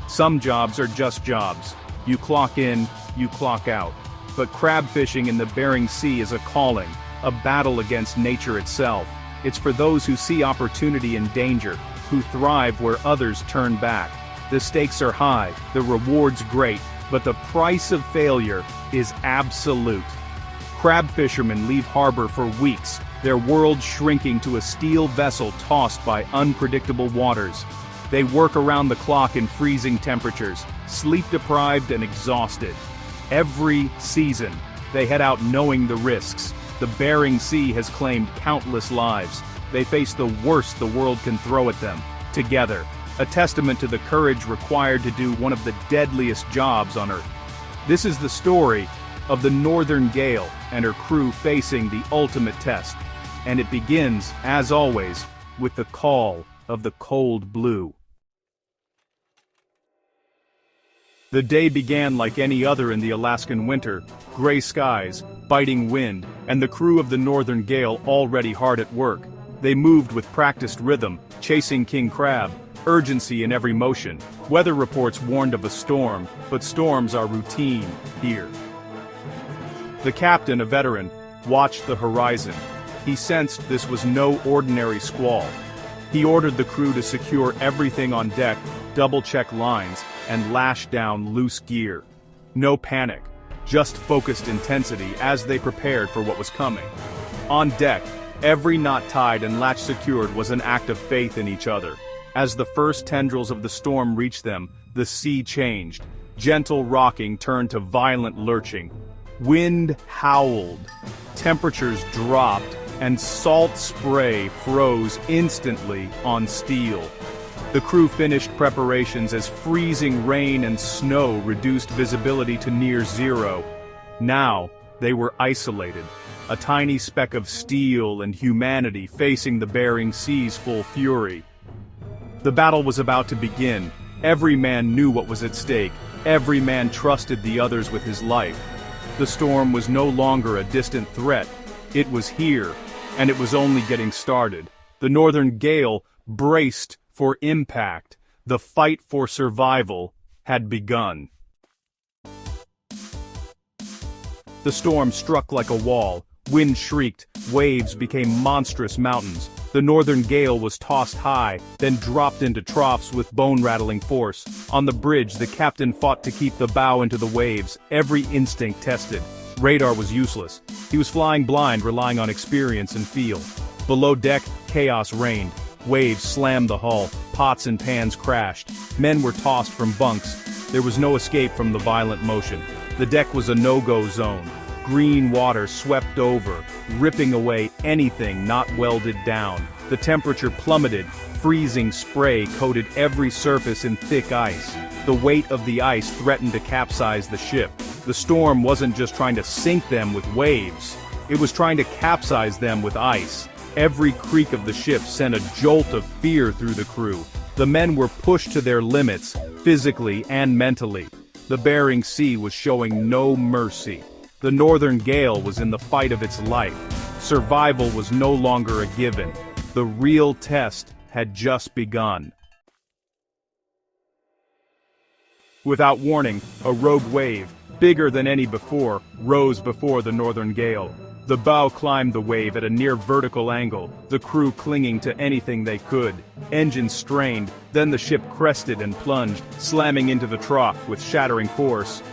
Some jobs are just jobs. You clock in, you clock out. But crab fishing in the Bering Sea is a calling, a battle against nature itself. It's for those who see opportunity in danger, who thrive where others turn back. The stakes are high, the reward's great, but the price of failure is absolute. Crab fishermen leave harbor for weeks, their world shrinking to a steel vessel tossed by unpredictable waters. They work around the clock in freezing temperatures, sleep-deprived and exhausted. Every season, they head out knowing the risks. The Bering Sea has claimed countless lives. They face the worst the world can throw at them, together. A testament to the courage required to do one of the deadliest jobs on Earth. This is the story of the Northern Gale and her crew facing the ultimate test. And it begins, as always, with the call of the cold blue. The day began like any other in the Alaskan winter, gray skies, biting wind, and the crew of the Northern Gale already hard at work. They moved with practiced rhythm, chasing king crab, urgency in every motion. Weather reports warned of a storm, but storms are routine here. The captain, a veteran, watched the horizon. He sensed this was no ordinary squall. He ordered the crew to secure everything on deck, double-check lines, and lash down loose gear. No panic, just focused intensity as they prepared for what was coming. On deck, every knot tied and latch secured was an act of faith in each other. As the first tendrils of the storm reached them, the sea changed. Gentle rocking turned to violent lurching. Wind howled. Temperatures dropped, and salt spray froze instantly on steel. The crew finished preparations as freezing rain and snow reduced visibility to near zero. Now, they were isolated, a tiny speck of steel and humanity facing the Bering Sea's full fury. The battle was about to begin. Every man knew what was at stake. Every man trusted the others with his life. The storm was no longer a distant threat. It was here, and it was only getting started. The Northern Gale braced for impact. The fight for survival had begun. The storm struck like a wall. Wind shrieked, waves became monstrous mountains. The Northern Gale was tossed high, then dropped into troughs with bone-rattling force. On the bridge, the captain fought to keep the bow into the waves, every instinct tested. Radar was useless. He was flying blind, relying on experience and feel. Below deck, chaos reigned. Waves slammed the hull, pots and pans crashed. Men were tossed from bunks. There was no escape from the violent motion. The deck was a no-go zone. Green water swept over, ripping away anything not welded down. The temperature plummeted, freezing spray coated every surface in thick ice. The weight of the ice threatened to capsize the ship. The storm wasn't just trying to sink them with waves, it was trying to capsize them with ice. Every creak of the ship sent a jolt of fear through the crew. The men were pushed to their limits, physically and mentally. The Bering Sea was showing no mercy. The Northern Gale was in the fight of its life. Survival was no longer a given. The real test had just begun. Without warning, a rogue wave, bigger than any before, rose before the Northern Gale. The bow climbed the wave at a near vertical angle, the crew clinging to anything they could. Engines strained, then the ship crested and plunged, slamming into the trough with shattering force.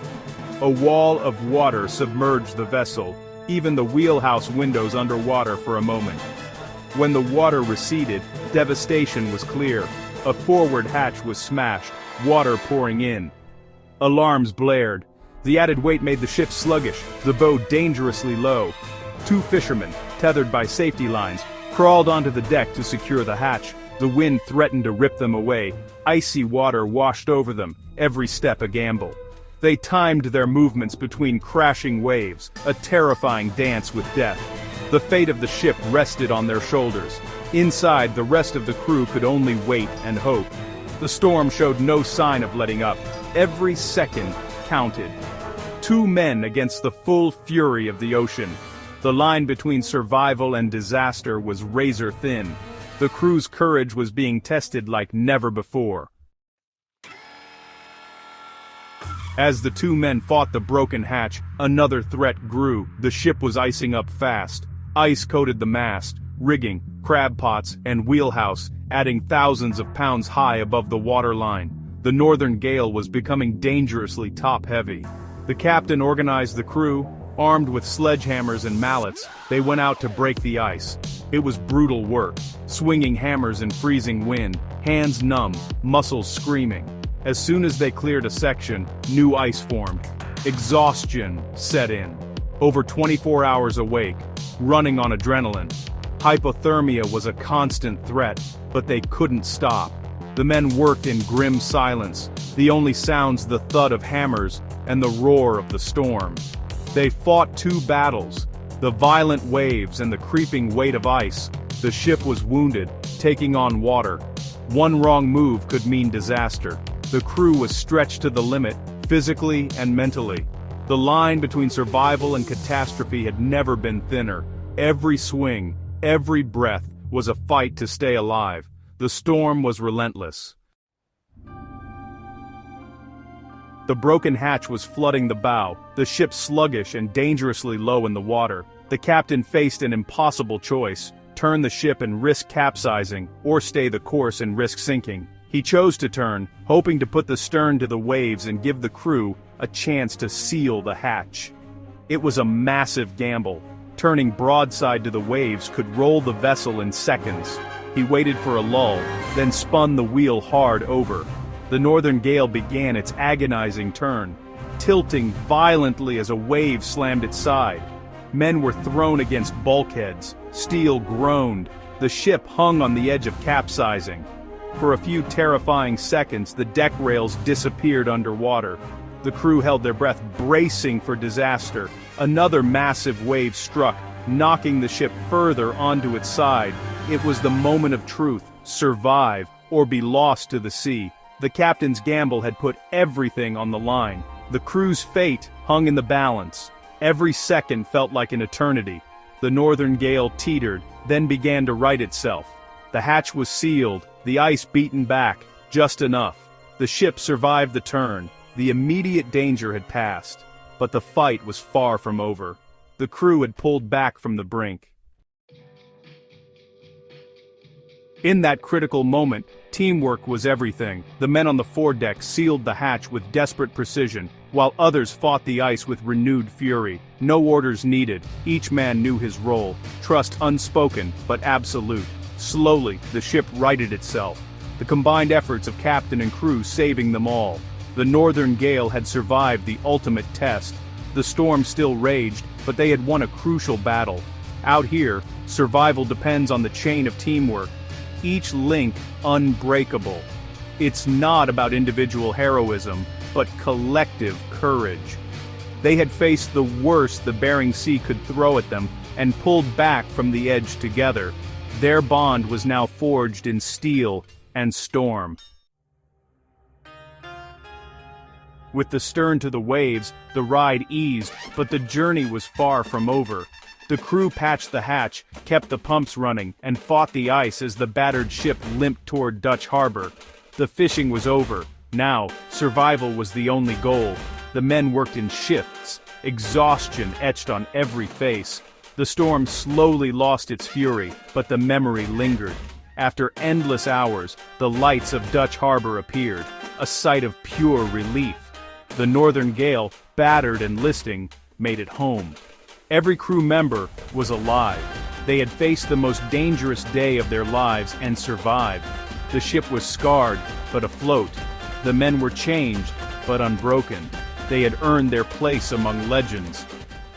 A wall of water submerged the vessel, even the wheelhouse windows underwater for a moment. When the water receded, devastation was clear. A forward hatch was smashed, water pouring in. Alarms blared. The added weight made the ship sluggish, the bow dangerously low. Two fishermen, tethered by safety lines, crawled onto the deck to secure the hatch. The wind threatened to rip them away. Icy water washed over them, every step a gamble. They timed their movements between crashing waves, a terrifying dance with death. The fate of the ship rested on their shoulders. Inside, the rest of the crew could only wait and hope. The storm showed no sign of letting up. Every second counted. 2 men against the full fury of the ocean. The line between survival and disaster was razor thin. The crew's courage was being tested like never before. As the two men fought the broken hatch, another threat grew. The ship was icing up fast. Ice coated the mast, rigging, crab pots, and wheelhouse, adding thousands of pounds high above the waterline. The northern gale was becoming dangerously top-heavy. The captain organized the crew. Armed with sledgehammers and mallets, they went out to break the ice. It was brutal work, swinging hammers in freezing wind, hands numb, muscles screaming. As soon as they cleared a section, new ice formed. Exhaustion set in. Over 24 hours awake, running on adrenaline. Hypothermia was a constant threat, but they couldn't stop. The men worked in grim silence, the only sounds the thud of hammers and the roar of the storm. They fought two battles, the violent waves and the creeping weight of ice. The ship was wounded, taking on water. One wrong move could mean disaster. The crew was stretched to the limit, physically and mentally. The line between survival and catastrophe had never been thinner. Every swing, every breath, was a fight to stay alive. The storm was relentless. The broken hatch was flooding the bow, the ship sluggish and dangerously low in the water. The captain faced an impossible choice: turn the ship and risk capsizing, or stay the course and risk sinking. He chose to turn, hoping to put the stern to the waves and give the crew a chance to seal the hatch. It was a massive gamble. Turning broadside to the waves could roll the vessel in seconds. He waited for a lull, then spun the wheel hard over. The northern gale began its agonizing turn, tilting violently as a wave slammed its side. Men were thrown against bulkheads, steel groaned, the ship hung on the edge of capsizing. For a few terrifying seconds, the deck rails disappeared underwater. The crew held their breath, bracing for disaster. Another massive wave struck, knocking the ship further onto its side. It was the moment of truth: survive or be lost to the sea. The captain's gamble had put everything on the line. The crew's fate hung in the balance. Every second felt like an eternity. The northern gale teetered, then began to right itself. The hatch was sealed, the ice beaten back, just enough. The ship survived the turn. The immediate danger had passed. But the fight was far from over. The crew had pulled back from the brink. In that critical moment, teamwork was everything. The men on the foredeck sealed the hatch with desperate precision, while others fought the ice with renewed fury. No orders needed, each man knew his role. Trust unspoken, but absolute. Slowly, the ship righted itself. The combined efforts of captain and crew saving them all. The northern gale had survived the ultimate test. The storm still raged, but they had won a crucial battle. Out here, survival depends on the chain of teamwork. Each link unbreakable. It's not about individual heroism, but collective courage. They had faced the worst the Bering Sea could throw at them and pulled back from the edge together. Their bond was now forged in steel and storm. With the stern to the waves, the ride eased, but the journey was far from over. The crew patched the hatch, kept the pumps running, and fought the ice as the battered ship limped toward Dutch harbor. The fishing was over. Now, survival was the only goal. The men worked in shifts, exhaustion etched on every face. The storm slowly lost its fury, but the memory lingered. After endless hours, the lights of Dutch harbor appeared, a sight of pure relief. The northern gale, battered and listing, made it home. Every crew member was alive. They had faced the most dangerous day of their lives and survived. The ship was scarred, but afloat. The men were changed, but unbroken. They had earned their place among legends.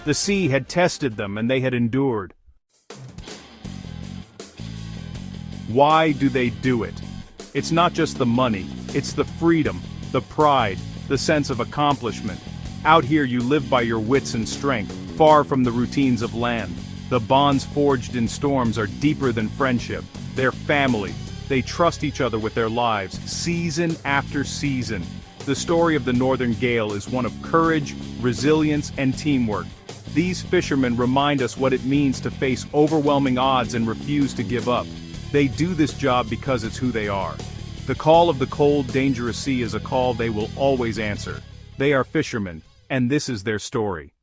The sea had tested them and they had endured. Why do they do it? It's not just the money, it's the freedom, the pride, the sense of accomplishment. Out here you live by your wits and strength, far from the routines of land. The bonds forged in storms are deeper than friendship. They're family. They trust each other with their lives, season after season. The story of the Northern Gale is one of courage, resilience, and teamwork. These fishermen remind us what it means to face overwhelming odds and refuse to give up. They do this job because it's who they are. The call of the cold, dangerous sea is a call they will always answer. They are fishermen, and this is their story.